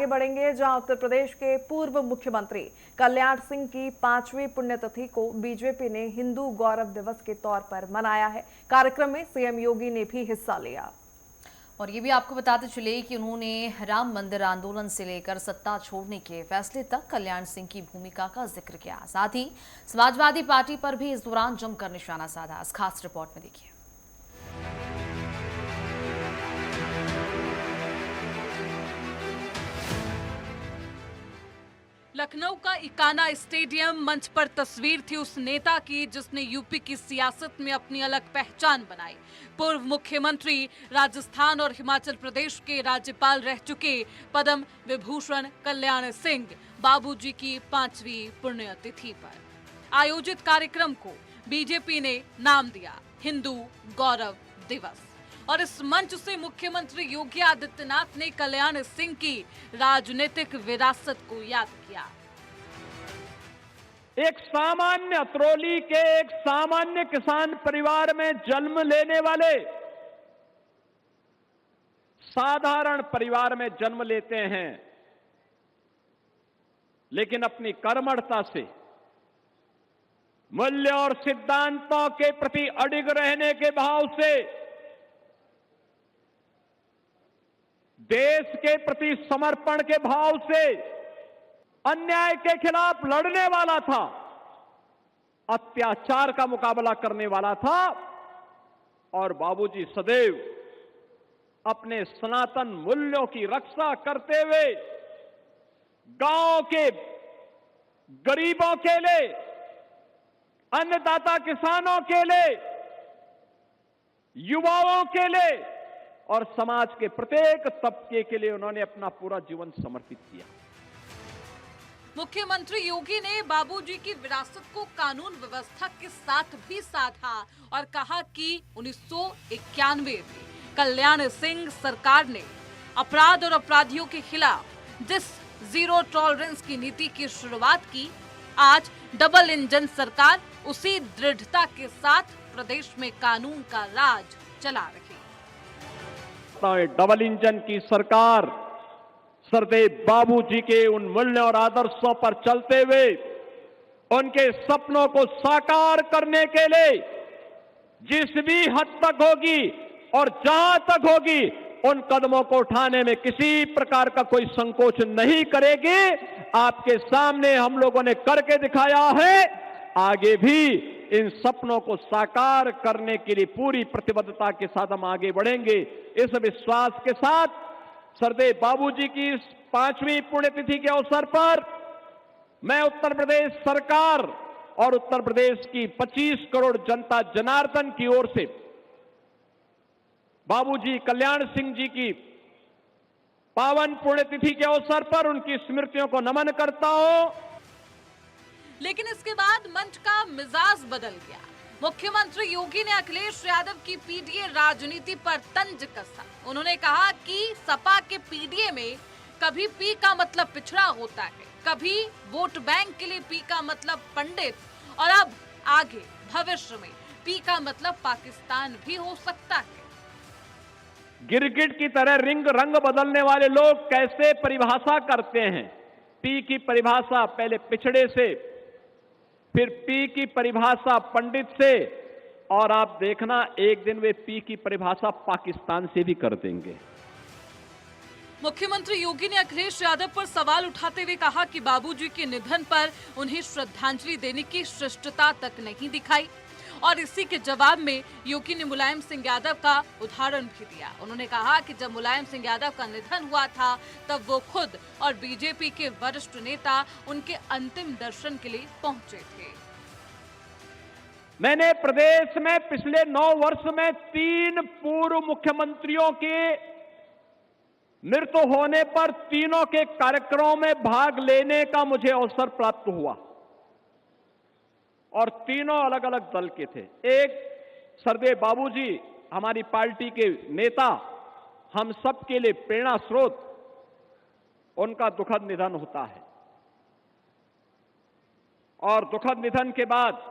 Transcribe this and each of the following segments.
आगे बढ़ेंगे, जहां उत्तर प्रदेश के पूर्व मुख्यमंत्री कल्याण सिंह की 5वीं पुण्यतिथि को बीजेपी ने हिंदू गौरव दिवस के तौर पर मनाया है। कार्यक्रम में सीएम योगी ने भी हिस्सा लिया। और ये भी आपको बताते चले कि उन्होंने राम मंदिर आंदोलन से लेकर सत्ता छोड़ने के फैसले तक कल्याण सिंह की भूमिका का जिक्र किया। साथ ही समाजवादी पार्टी पर भी इस दौरान जमकर निशाना साधा। इस खास रिपोर्ट में देखिए। लखनऊ का इकाना स्टेडियम मंच पर तस्वीर थी उस नेता की जिसने यूपी की सियासत में अपनी अलग पहचान बनाई। पूर्व मुख्यमंत्री, राजस्थान और हिमाचल प्रदेश के राज्यपाल रह चुके पद्म विभूषण कल्याण सिंह बाबूजी की 5वीं पुण्यतिथि पर आयोजित कार्यक्रम को बीजेपी ने नाम दिया हिंदू गौरव दिवस। और इस मंच से मुख्यमंत्री योगी आदित्यनाथ ने कल्याण सिंह की राजनीतिक विरासत को याद किया। एक सामान्य अतरौली के एक सामान्य किसान परिवार में जन्म लेने वाले, साधारण परिवार में जन्म लेते हैं, लेकिन अपनी कर्मठता से, मूल्य और सिद्धांतों के प्रति अडिग रहने के भाव से, देश के प्रति समर्पण के भाव से अन्याय के खिलाफ लड़ने वाला था, अत्याचार का मुकाबला करने वाला था। और बाबूजी सदैव अपने सनातन मूल्यों की रक्षा करते हुए गांव के गरीबों के लिए, अन्नदाता किसानों के लिए, युवाओं के लिए और समाज के प्रत्येक तबके के लिए उन्होंने अपना पूरा जीवन समर्पित किया। मुख्यमंत्री योगी ने बाबूजी की विरासत को कानून व्यवस्था के साथ भी साधा और कहा कि 1991 में कल्याण सिंह सरकार ने अपराध और अपराधियों के खिलाफ जिस जीरो टॉलरेंस की नीति की शुरुआत की, आज डबल इंजन सरकार उसी दृढ़ता के साथ प्रदेश में कानून का राज चला रही। डबल इंजन की सरकार सरदेव बाबूजी के उन मूल्यों और आदर्शों पर चलते हुए उनके सपनों को साकार करने के लिए जिस भी हद तक होगी और जहां तक होगी उन कदमों को उठाने में किसी प्रकार का कोई संकोच नहीं करेगी। आपके सामने हम लोगों ने करके दिखाया है, आगे भी इन सपनों को साकार करने के लिए पूरी प्रतिबद्धता के साथ हम आगे बढ़ेंगे। इस विश्वास के साथ सरदेव बाबूजी की इस 5वीं पुण्यतिथि के अवसर पर मैं उत्तर प्रदेश सरकार और उत्तर प्रदेश की 25 करोड़ जनता जनार्दन की ओर से बाबूजी कल्याण सिंह जी की पावन पुण्यतिथि के अवसर पर उनकी स्मृतियों को नमन करता हूं। लेकिन इसके बाद मंच का मिजाज बदल गया। मुख्यमंत्री योगी ने अखिलेश यादव की पीडीए राजनीति पर तंज कसा। उन्होंने कहा कि सपा के पीडीए में कभी पी का मतलब पिछड़ा होता है, कभी वोट बैंक के लिए पी का मतलब पंडित, और अब आगे भविष्य में पी का मतलब पाकिस्तान भी हो सकता है। गिरगिट की तरह रंग बदलने वाले लोग कैसे परिभाषा करते हैं। पी की परिभाषा पहले पिछड़े से, फिर पी की परिभाषा पंडित से, और आप देखना एक दिन वे पी की परिभाषा पाकिस्तान से भी कर देंगे। मुख्यमंत्री योगी ने अखिलेश यादव पर सवाल उठाते हुए कहा कि बाबूजी के निधन पर उन्हें श्रद्धांजलि देने की शिष्टता तक नहीं दिखाई, और इसी के जवाब में योगी ने मुलायम सिंह यादव का उदाहरण भी दिया। उन्होंने कहा कि जब मुलायम सिंह यादव का निधन हुआ था तब वो खुद और बीजेपी के वरिष्ठ नेता उनके अंतिम दर्शन के लिए पहुंचे थे। मैंने प्रदेश में पिछले 9 वर्ष में 3 पूर्व मुख्यमंत्रियों के मृत्यु होने पर तीनों के कार्यक्रमों में भाग लेने का मुझे अवसर प्राप्त हुआ, और तीनों अलग अलग दल के थे। एक सरदेव बाबूजी हमारी पार्टी के नेता, हम सब के लिए प्रेरणा स्रोत, उनका दुखद निधन होता है, और दुखद निधन के बाद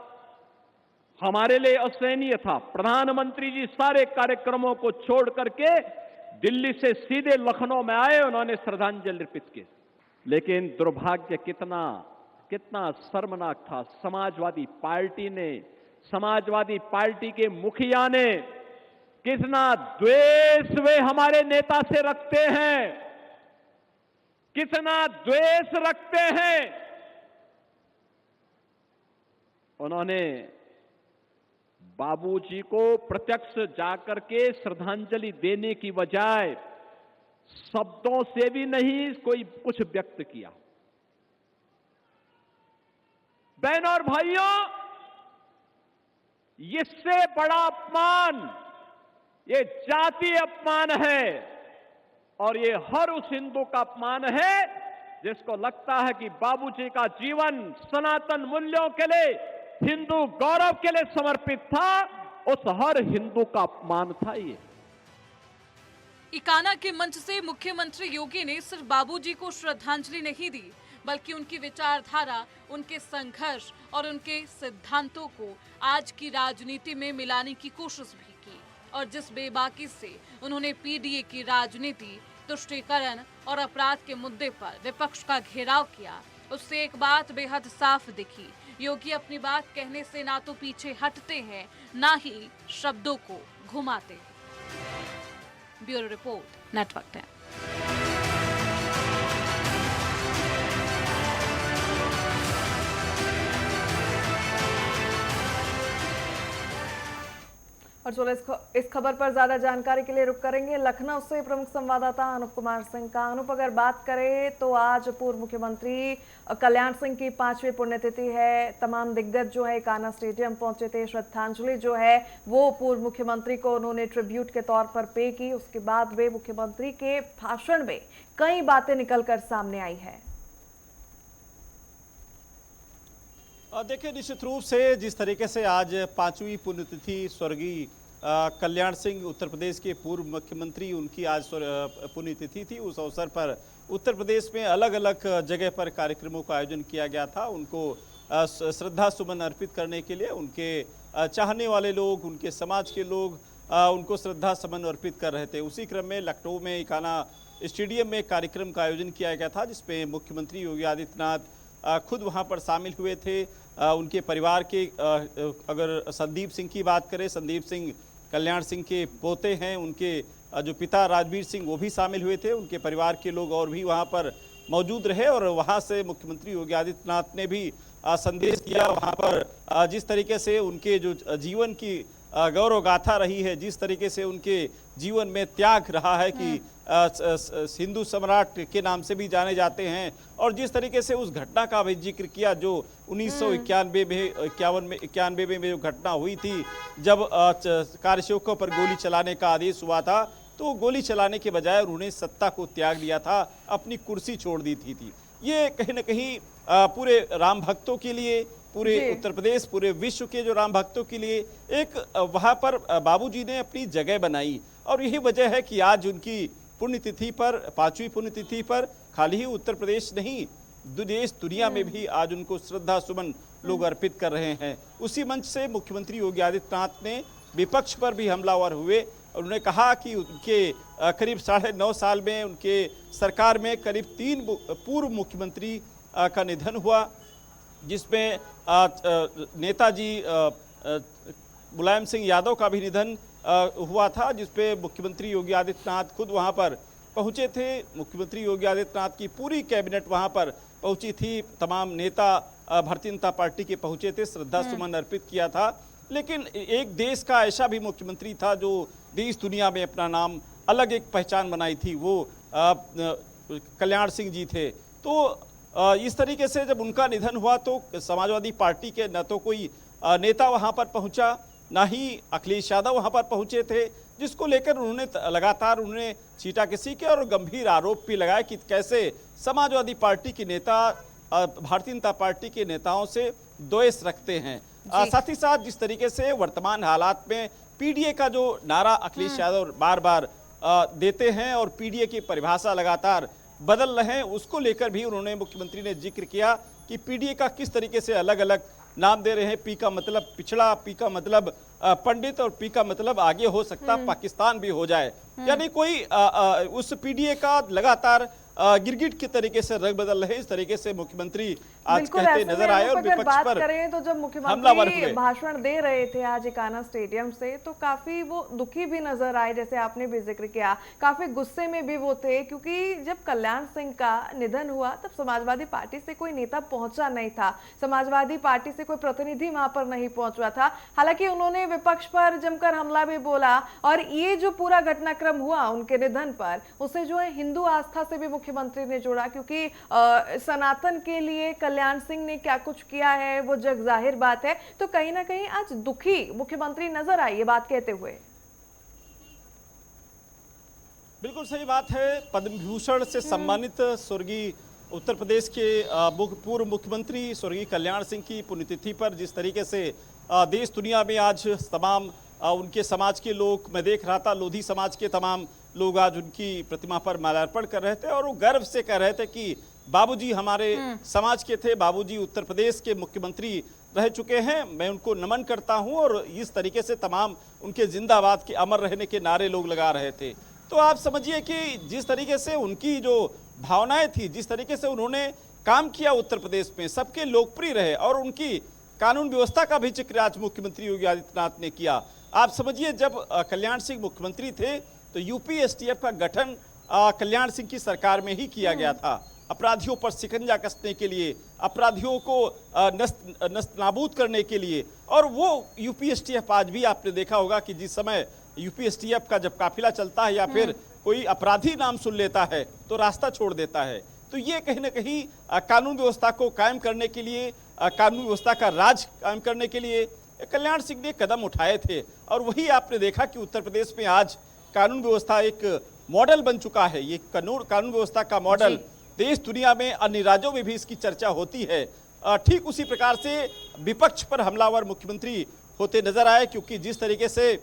हमारे लिए असहनीय था। प्रधानमंत्री जी सारे कार्यक्रमों को छोड़ करके दिल्ली से सीधे लखनऊ में आए, उन्होंने श्रद्धांजलि अर्पित की। लेकिन दुर्भाग्य कितना कितना शर्मनाक था, समाजवादी पार्टी के मुखिया ने कितना द्वेष वे हमारे नेता से रखते हैं, कितना द्वेष रखते हैं। उन्होंने बाबूजी को प्रत्यक्ष जाकर के श्रद्धांजलि देने की बजाय शब्दों से भी नहीं कोई कुछ व्यक्त किया। बहनों और भाइयों, इससे बड़ा अपमान ये जातीय अपमान है, और ये हर उस हिंदू का अपमान है जिसको लगता है कि बाबूजी का जीवन सनातन मूल्यों के लिए, हिंदू गौरव के लिए समर्पित था। उस हर हिंदू का अपमान था ये। इकाना के मंच से मुख्यमंत्री योगी ने सिर्फ बाबूजी को श्रद्धांजलि नहीं दी, बल्कि उनकी विचारधारा, उनके संघर्ष और उनके सिद्धांतों को आज की राजनीति में मिलाने की कोशिश भी की। और जिस बेबाकी से उन्होंने पीडीए की राजनीति, तुष्टीकरण और अपराध के मुद्दे पर विपक्ष का घेराव किया, उससे एक बात बेहद साफ दिखी। योगी अपनी बात कहने से ना तो पीछे हटते हैं, ना ही शब्दों को घुमाते हैं। Bureau report, network 10। और चलो इस खबर पर ज्यादा जानकारी के लिए रुक करेंगे लखनऊ से प्रमुख संवाददाता अनूप कुमार सिंह का। अनूप, अगर बात करें तो आज पूर्व मुख्यमंत्री कल्याण सिंह की 5वीं पुण्यतिथि है। तमाम दिग्गज जो है इकाना स्टेडियम पहुंचे थे। श्रद्धांजलि जो है वो पूर्व मुख्यमंत्री को उन्होंने ट्रिब्यूट के तौर पर पे की। उसके बाद वे मुख्यमंत्री के भाषण में कई बातें निकलकर सामने आई है। देखिए, निश्चित रूप से जिस तरीके से आज 5वीं पुण्यतिथि स्वर्गीय कल्याण सिंह, उत्तर प्रदेश के पूर्व मुख्यमंत्री, उनकी आज पुण्यतिथि थी। उस अवसर पर उत्तर प्रदेश में अलग अलग जगह पर कार्यक्रमों का आयोजन किया गया था। उनको श्रद्धा सुमन अर्पित करने के लिए उनके चाहने वाले लोग, उनके समाज के लोग उनको श्रद्धा सुमन अर्पित कर रहे थे। उसी क्रम में लखनऊ में इकाना स्टेडियम में कार्यक्रम का आयोजन किया गया था, जिसमें मुख्यमंत्री योगी आदित्यनाथ खुद वहां पर शामिल हुए थे। उनके परिवार के अगर संदीप सिंह की बात करें, संदीप सिंह कल्याण सिंह के पोते हैं। उनके जो पिता राजवीर सिंह वो भी शामिल हुए थे। उनके परिवार के लोग और भी वहां पर मौजूद रहे, और वहां से मुख्यमंत्री योगी आदित्यनाथ ने भी संदेश दिया। वहां पर जिस तरीके से उनके जो जीवन की गौरव गाथा रही है, जिस तरीके से उनके जीवन में त्याग रहा है कि हिंदू सम्राट के नाम से भी जाने जाते हैं, और जिस तरीके से उस घटना का भी जिक्र किया जो 1991 में जो घटना हुई थी, जब कार्यसेवकों पर गोली चलाने का आदेश हुआ था, तो गोली चलाने के बजाय उन्होंने सत्ता को त्याग दिया था, अपनी कुर्सी छोड़ दी थी। ये कहीं ना कहीं पूरे राम भक्तों के लिए, पूरे उत्तर प्रदेश, पूरे विश्व के जो राम भक्तों के लिए एक वहां पर बाबूजी ने अपनी जगह बनाई। और यही वजह है कि आज उनकी पुण्यतिथि पर, 5वीं पुण्यतिथि पर खाली ही उत्तर प्रदेश नहीं, देश दुनिया में भी आज उनको श्रद्धा सुमन लोग अर्पित कर रहे हैं। उसी मंच से मुख्यमंत्री योगी आदित्यनाथ ने विपक्ष पर भी हमलावर हुए। उन्होंने कहा कि उनके करीब 9.5 साल में उनके सरकार में करीब 3 पूर्व मुख्यमंत्री का निधन हुआ, जिसमें नेताजी मुलायम सिंह यादव का भी निधन हुआ था, जिसपे मुख्यमंत्री योगी आदित्यनाथ खुद वहां पर पहुंचे थे। मुख्यमंत्री योगी आदित्यनाथ की पूरी कैबिनेट वहां पर पहुंची थी। तमाम नेता भारतीय जनता पार्टी के पहुंचे थे, श्रद्धा सुमन अर्पित किया था। लेकिन एक देश का ऐसा भी मुख्यमंत्री था जो देश दुनिया में अपना नाम, अलग एक पहचान बनाई थी, वो कल्याण सिंह जी थे। तो इस तरीके से जब उनका निधन हुआ तो समाजवादी पार्टी के न तो कोई नेता वहां पर पहुंचा, ना ही अखिलेश यादव वहां पर पहुंचे थे, जिसको लेकर उन्होंने लगातार छींटाकशी के और गंभीर आरोप भी लगाए कि कैसे समाजवादी पार्टी के नेता भारतीय जनता पार्टी के नेताओं से द्वेष रखते हैं। साथ ही साथ जिस तरीके से वर्तमान हालात में पीडीए का जो नारा अखिलेश यादव बार बार देते हैं और पीडीए की परिभाषा लगातार बदल रहे हैं, उसको लेकर भी उन्होंने, मुख्यमंत्री ने जिक्र किया कि पीडीए का किस तरीके से अलग अलग नाम दे रहे हैं। पी का मतलब पिछड़ा, पी का मतलब पंडित और पी का मतलब आगे हो सकता पाकिस्तान भी हो जाए। यानी कोई उस पीडीए का लगातार गिरगिट के तरीके से रंग बदल रहे, इस तरीके से मुख्यमंत्री आज बिल्कुल कहते ऐसे नजर में आए अगर और विपक्ष बात पर करें तो जब हमलावर मुख्यमंत्री हुए। भाषण दे रहे थे आज इकाना स्टेडियम से, तो काफी वो दुखी भी नजर आए, जैसे आपने भी जिक्र किया। काफी गुस्से में भी वो थे, क्योंकि जब कल्याण सिंह का निधन हुआ तब समाजवादी पार्टी से कोई नेता पहुंचा नहीं था, समाजवादी पार्टी से कोई प्रतिनिधि वहां पर नहीं पहुंचा था। हालांकि उन्होंने विपक्ष पर जमकर हमला भी बोला, और ये जो पूरा घटनाक्रम हुआ उनके निधन पर, उसे जो है हिंदू आस्था से भी मुख्यमंत्री ने जोड़ा, क्योंकि सनातन के लिए कल्याण सिंह ने क्या कुछ किया है वो जग जाहिर बात है। तो कहीं ना कहीं आज दुखी मुख्यमंत्री नजर आए ये बात कहते हुए। बिल्कुल सही बात है। पद्म विभूषण से सम्मानित स्वर्गीय उत्तर प्रदेश के पूर्व मुख्यमंत्री स्वर्गीय कल्याण सिंह की पुण्यतिथि पर जिस तरीके से देश दुनिया में आज तमाम उनके समाज के लोग, मैं देख रहा था लोधी समाज के तमाम लोग आज उनकी प्रतिमा पर माल्यार्पण कर रहे थे और वो गर्व से कह रहे थे कि बाबूजी हमारे समाज के थे, बाबूजी उत्तर प्रदेश के मुख्यमंत्री रह चुके हैं, मैं उनको नमन करता हूं। और इस तरीके से तमाम उनके जिंदाबाद के, अमर रहने के नारे लोग लगा रहे थे। तो आप समझिए कि जिस तरीके से उनकी जो भावनाएं थी, जिस तरीके से उन्होंने काम किया उत्तर प्रदेश में, सबके लोकप्रिय रहे, और उनकी कानून व्यवस्था का भी जिक्र आज मुख्यमंत्री योगी आदित्यनाथ ने किया। आप समझिए जब कल्याण सिंह मुख्यमंत्री थे तो यूपी एसटीएफ का गठन कल्याण सिंह की सरकार में ही किया गया था, अपराधियों पर शिकंजा कसने के लिए, अपराधियों को नस्त नाबूद करने के लिए। और वो यूपी एसटीएफ आज भी आपने देखा होगा कि जिस समय यूपी एसटीएफ का जब काफिला चलता है या फिर कोई अपराधी नाम सुन लेता है तो रास्ता छोड़ देता है। तो ये कहीं ना कहीं कानून व्यवस्था को कायम करने के लिए, कानून व्यवस्था का राज कायम करने के लिए कल्याण सिंह ने कदम उठाए थे। और वही आपने देखा कि उत्तर प्रदेश में आज कानून व्यवस्था एक मॉडल बन चुका है। ये कानून व्यवस्था का मॉडल देश दुनिया में, अन्य राज्यों में भी इसकी चर्चा होती है। ठीक उसी प्रकार से विपक्ष पर हमलावर मुख्यमंत्री होते नजर आए, क्योंकि जिस तरीके से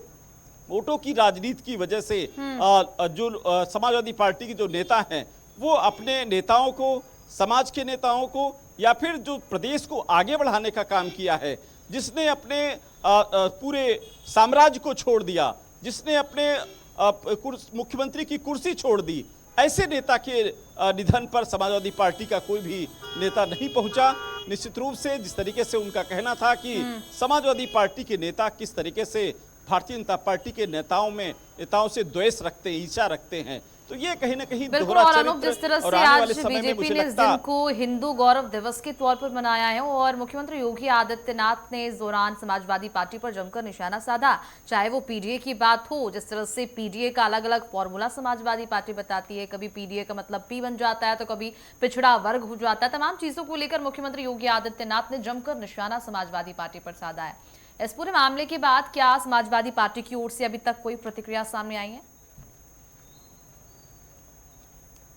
वोटों की राजनीति की वजह से जो समाजवादी पार्टी के जो नेता हैं वो अपने नेताओं को, समाज के नेताओं को, या फिर जो प्रदेश को आगे बढ़ाने का काम किया है, जिसने अपने पूरे साम्राज्य को छोड़ दिया, जिसने अपने मुख्यमंत्री की कुर्सी छोड़ दी, ऐसे नेता के निधन पर समाजवादी पार्टी का कोई भी नेता नहीं पहुंचा। निश्चित रूप से जिस तरीके से उनका कहना था कि समाजवादी पार्टी के नेता किस तरीके से भारतीय जनता पार्टी के नेताओं से द्वेष रखते हैं, ईर्ष्या रखते हैं, तो ये कहीं ना कहीं बिल्कुल। और अनूप, जिस तरह से आज बीजेपी ने इस दिन को हिंदू गौरव दिवस के तौर पर मनाया है और मुख्यमंत्री योगी आदित्यनाथ ने इस दौरान समाजवादी पार्टी पर जमकर निशाना साधा, चाहे वो पीडीए की बात हो, जिस तरह से पीडीए का अलग अलग फॉर्मूला समाजवादी पार्टी बताती है, कभी पीडीए का मतलब पी बन जाता है तो कभी पिछड़ा वर्ग हो जाता है। तमाम चीजों को लेकर मुख्यमंत्री योगी आदित्यनाथ ने जमकर निशाना समाजवादी पार्टी पर साधा है। इस पूरे मामले के बाद क्या समाजवादी पार्टी की ओर से अभी तक कोई प्रतिक्रिया सामने आई है?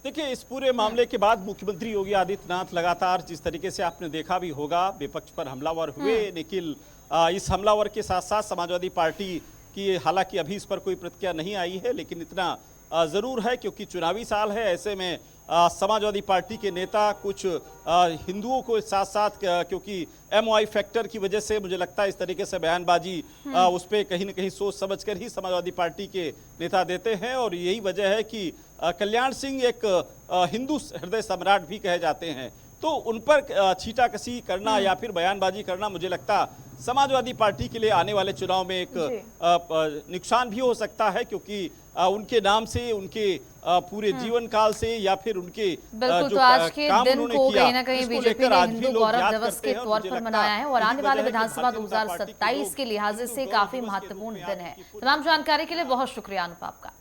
देखिए, इस पूरे मामले के बाद मुख्यमंत्री योगी आदित्यनाथ लगातार, जिस तरीके से आपने देखा भी होगा, विपक्ष पर हमलावर हुए, लेकिन इस हमलावर के साथ साथ समाजवादी पार्टी की हालांकि अभी इस पर कोई प्रतिक्रिया नहीं आई है, लेकिन इतना जरूर है क्योंकि चुनावी साल है, ऐसे में समाजवादी पार्टी के नेता कुछ हिंदुओं को साथ साथ, क्योंकि एमओआई फैक्टर की वजह से मुझे लगता है इस तरीके से बयानबाजी उस पर कहीं ना कहीं सोच समझकर ही समाजवादी पार्टी के नेता देते हैं। और यही वजह है कि कल्याण सिंह एक हिंदू हृदय सम्राट भी कहे जाते हैं, तो उन पर छीटाकशी करना या फिर बयानबाजी करना मुझे लगता समाजवादी पार्टी के लिए आने वाले चुनाव में एक नुकसान भी हो सकता है, क्योंकि उनके नाम से, उनके पूरे जीवन काल से, या फिर उनके बिल्कुल, जो तो आज के काम दिन उन्होंने को किया, कहीं ना कहीं बीजेपी ने हिंदू गौरव दिवस के तौर पर मनाया है और आने वाले विधानसभा 2027 के लिहाज से काफी महत्वपूर्ण दिन है। तमाम जानकारी के लिए बहुत शुक्रिया अनुप आपका।